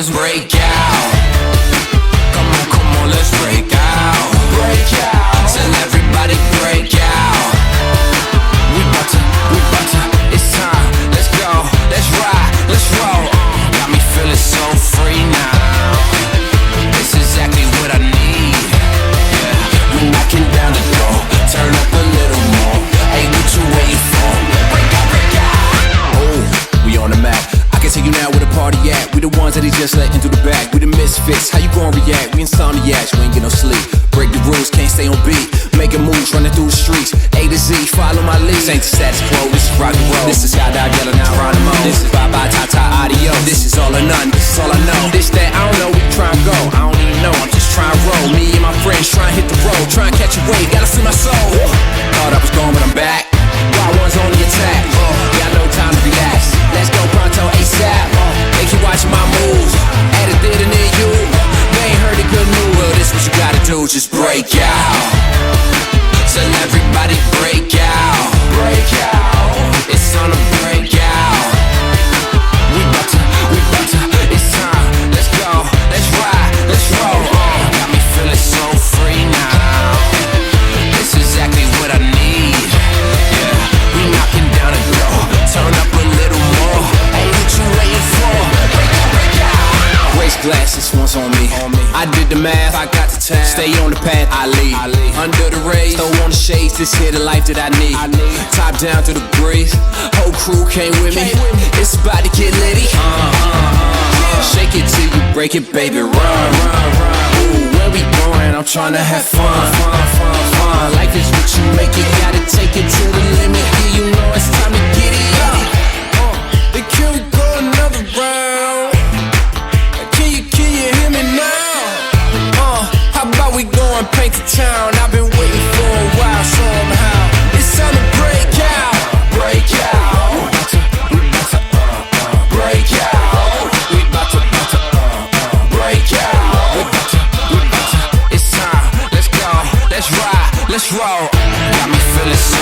let's break out. Come on, let's break out. Break out. Tell everybody break out. We bout to, it's time. Let's go, let's ride, let's roll. Got me feeling so free now. It's exactly what I need. Yeah, we knocking down the door. Turn up a little more. Hey, what you waiting for? Break out, break out. Oh, we on the map. I can take you now where the party at. We the ones that he just let into the back. We the misfits, how you gon' react? We insomniacs, we ain't get no sleep. Break the rules, can't stay on beat. Making moves, running through the streets. A to Z, follow my lead. This ain't the status quo, this is rock and roll. This is Skydive, yellow, now Geronimo. This is bye-bye, ta-ta, adios. This is all or none, this is all I know. This, that, I don't know, we try and go. I don't even know, I'm just trying to roll. Me and my friends trying to hit the road. Trying to catch a wave, gotta free my soul. Thought I was gone, but I'm back. Wild ones on the attack. Got no time to relax. Let's go pronto ASAP. They keep watching my moves. Added it and then you. They ain't heard the good news. Well, this what you gotta do, just break out. Tell everybody break out. Break out. It's on a break out. We bout to, it's time. Let's go, let's ride, let's roll. Got me feeling so free now. It's exactly what I need. Yeah, we knocking down the door. Turn up a little more. Hey, what you waiting for? Break out, break out. Race glasses once on me. I did the math, I got the tab. Stay on the path, I lead. Under the rays, throw on the shades. This here the life that I need. Top down to the breeze. Whole crew came with me. It's about to get litty. Shake it till you break it, baby. Run. Ooh, where we going? I'm trying to have fun. Life is what you make it. Gotta take it to the limit. Yeah, you know it's time to get it up. Can we go another round? Can you hear me now? How about we go and paint the town? I've been waiting for a while, show 'em how. It's time to break out. Break out. We bout to, break out. We bout to, break out. We bout to, it's time. Let's go, let's ride, let's roll. Got me feeling so